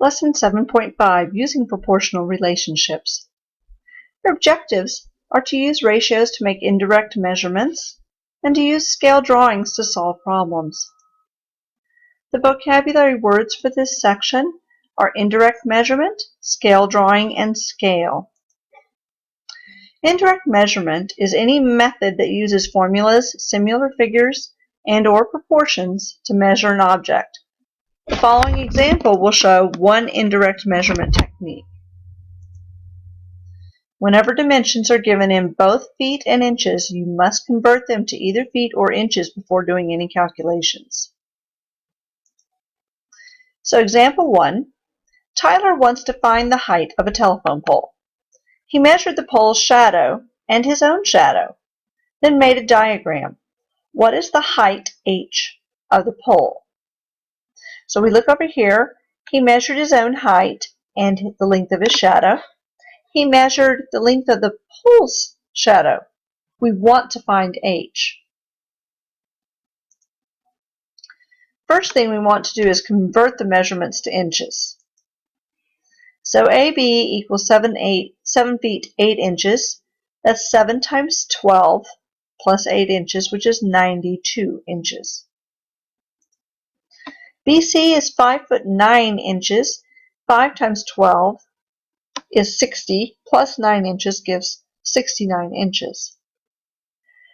Lesson 7.5, Using Proportional Relationships. Your objectives are to use ratios to make indirect measurements and to use scale drawings to solve problems. The vocabulary words for this section are indirect measurement, scale drawing, and scale. Indirect measurement is any method that uses formulas, similar figures, and/or proportions to measure an object. The following example will show one indirect measurement technique. Whenever dimensions are given in both feet and inches, you must convert them to either feet or inches before doing any calculations. So example 1, Tyler wants to find the height of a telephone pole. He measured the pole's shadow and his own shadow, then made a diagram. What is the height h of the pole? So we look over here. He measured his own height and the length of his shadow. He measured the length of the pole's shadow. We want to find h. First thing we want to do is convert the measurements to inches. So AB equals 7 feet 8 inches. That's 7 times 12 plus 8 inches, which is 92 inches. BC is 5 foot 9 inches. 5 times 12 is 60, plus 9 inches gives 69 inches.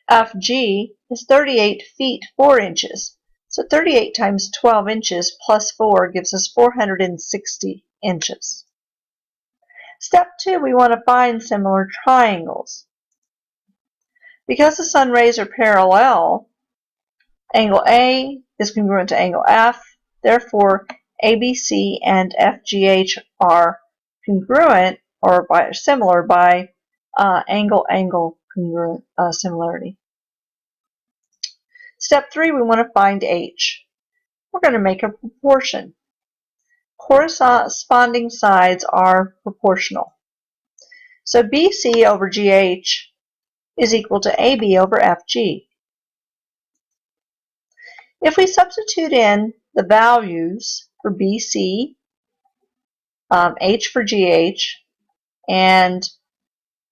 FG is 38 feet 4 inches. So 38 times 12 inches plus 4 gives us 460 inches. Step 2, we want to find similar triangles. Because the sun rays are parallel, angle A is congruent to angle F. Therefore, ABC and FGH are congruent or similar by angle-angle congruent similarity. Step 3, we want to find H. We're going to make a proportion. Corresponding sides are proportional. So BC over GH is equal to AB over FG. If we substitute in the values for BC, H for GH, and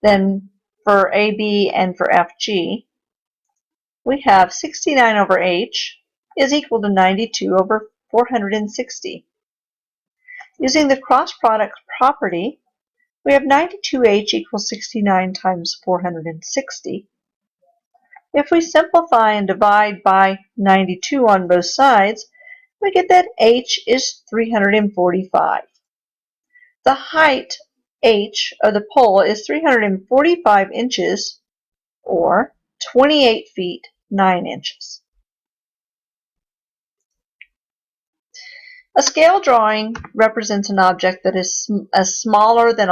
then for AB and for FG, we have 69 over H is equal to 92 over 460. Using the cross product property, we have 92H equals 69 times 460. If we simplify and divide by 92 on both sides, we get that H is 345. The height H of the pole is 345 inches or 28 feet 9 inches. A scale drawing represents an object that is smaller than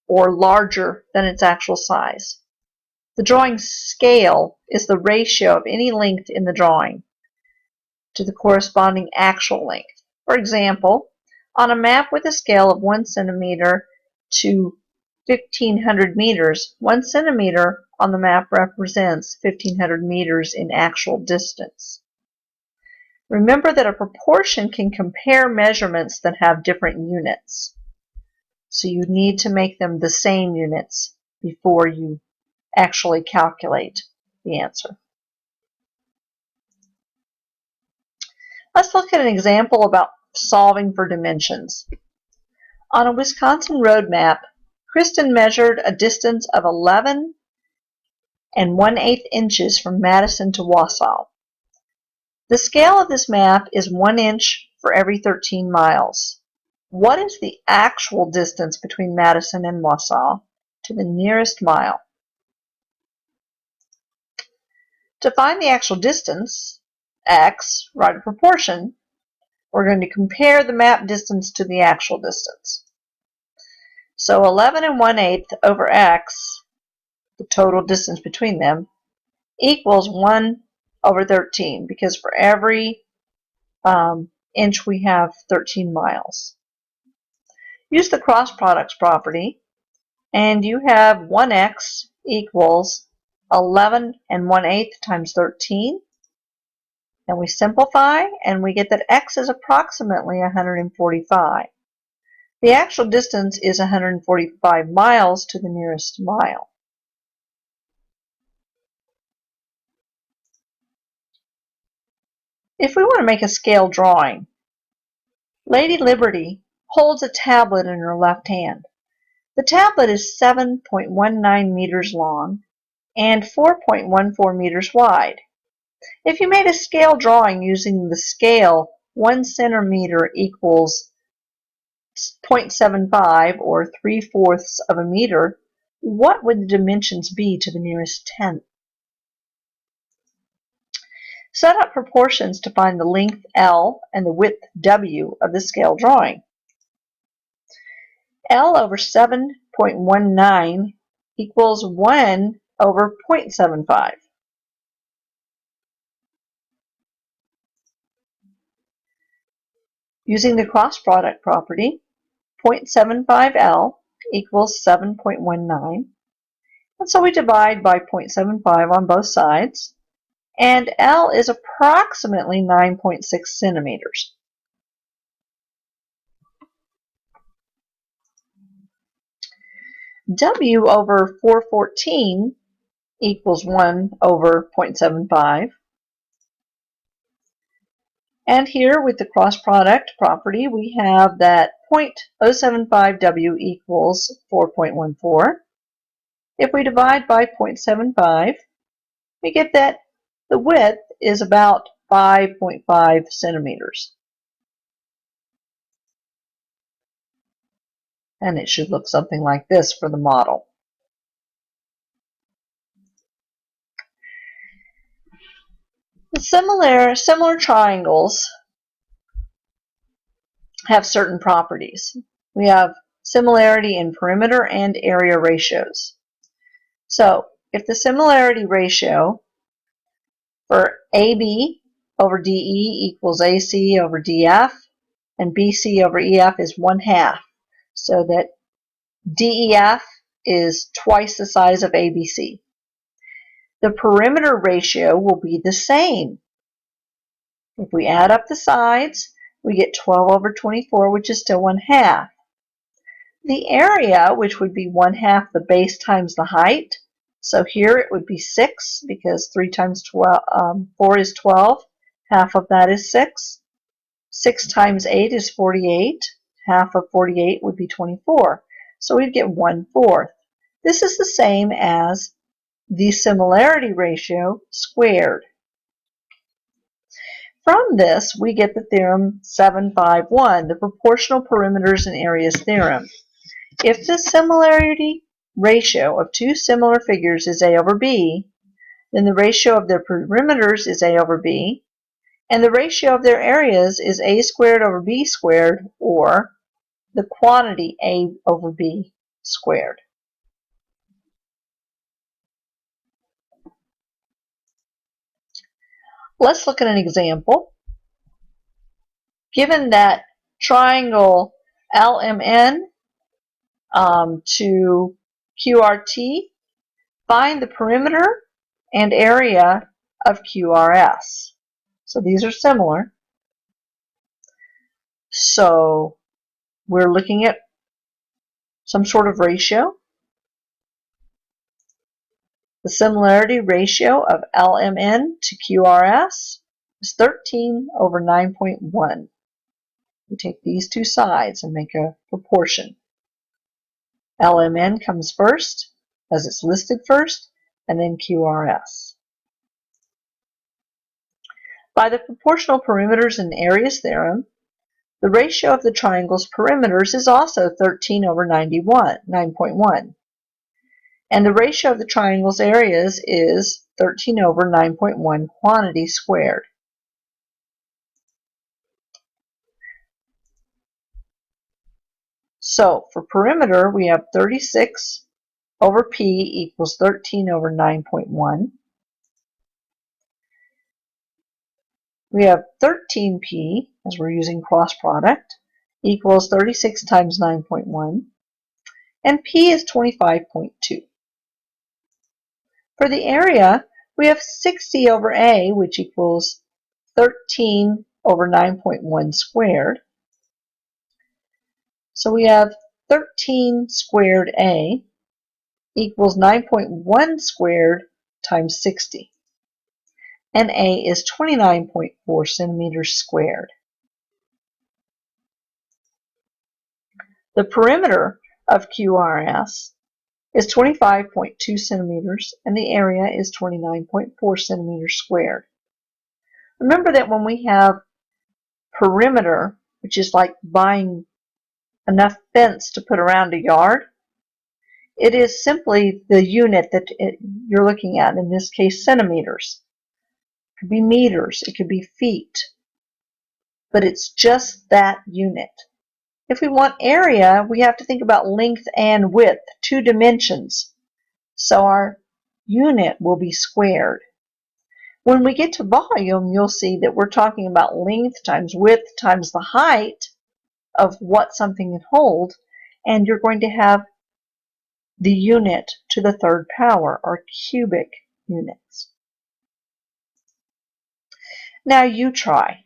or larger than its actual size. The drawing scale is the ratio of any length in the drawing to the corresponding actual length. For example, on a map with a scale of 1 centimeter to 1,500 meters, 1 centimeter on the map represents 1,500 meters in actual distance. Remember that a proportion can compare measurements that have different units. So you need to make them the same units before you actually calculate the answer. Let's look at an example about solving for dimensions. On a Wisconsin road map, Kristen measured a distance of 11 1/8 inches from Madison to Wausau. The scale of this map is 1 inch for every 13 miles. What is the actual distance between Madison and Wausau to the nearest mile? To find the actual distance, x, write a proportion. We're going to compare the map distance to the actual distance. So 11 1/8 over x, the total distance between them, equals 1 over 13, because for every inch we have 13 miles. Use the cross products property, and you have 1x equals 11 1/8 times 13. And we simplify, and we get that x is approximately 145. The actual distance is 145 miles to the nearest mile. If we want to make a scale drawing, Lady Liberty holds a tablet in her left hand. The tablet is 7.19 meters long and 4.14 meters wide. If you made a scale drawing using the scale 1 centimeter equals 0.75 or 3/4 of a meter, what would the dimensions be to the nearest tenth? Set up proportions to find the length L and the width W of the scale drawing. L over 7.19 equals 1 over 0.75. Using the cross product property, 0.75L equals 7.19. And so we divide by 0.75 on both sides. And L is approximately 9.6 centimeters. W over 414 equals 1 over 0.75. And here with the cross product property, we have that 0.075W equals 4.14. If we divide by 0.75, we get that the width is about 5.5 centimeters. And it should look something like this for the model. Similar triangles have certain properties. We have similarity in perimeter and area ratios. So if the similarity ratio for AB over DE equals AC over DF and BC over EF is 1/2, so that DEF is twice the size of ABC. The perimeter ratio will be the same. If we add up the sides, we get 12 over 24, which is still 1/2. The area, which would be 1/2 the base times the height, so here it would be 6 because 3 times 4 is 12. Half of that is 6. 6 times 8 is 48. Half of 48 would be 24. So we'd get 1/4. This is the same as the similarity ratio squared. From this, we get the theorem 751, the proportional perimeters and areas theorem. If the similarity ratio of two similar figures is A over B, then the ratio of their perimeters is A over B, and the ratio of their areas is A squared over B squared, or the quantity A over B squared. Let's look at an example. Given that triangle LMN to QRT, find the perimeter and area of QRS. So these are similar. So we're looking at some sort of ratio. The similarity ratio of LMN to QRS is 13 over 9.1. We take these two sides and make a proportion. LMN comes first, as it's listed first, and then QRS. By the proportional perimeters and areas theorem, the ratio of the triangle's perimeters is also 13 over 9.1. And the ratio of the triangle's areas is 13 over 9.1 quantity squared. So for perimeter, we have 36 over P equals 13 over 9.1. We have 13P, as we're using cross product, equals 36 times 9.1. And P is 25.2. For the area, we have 60 over A, which equals 13 over 9.1 squared. So we have 13 squared A equals 9.1 squared times 60. And A is 29.4 centimeters squared. The perimeter of QRS is 25.2 centimeters and the area is 29.4 centimeters squared. Remember that when we have perimeter, which is like buying enough fence to put around a yard, it is simply the unit that you're looking at, in this case centimeters. It could be meters, it could be feet, but it's just that unit. If we want area, we have to think about length and width, 2 dimensions. So our unit will be squared. When we get to volume, you'll see that we're talking about length times width times the height of what something can hold, and you're going to have the unit to the third power, or cubic units. Now you try.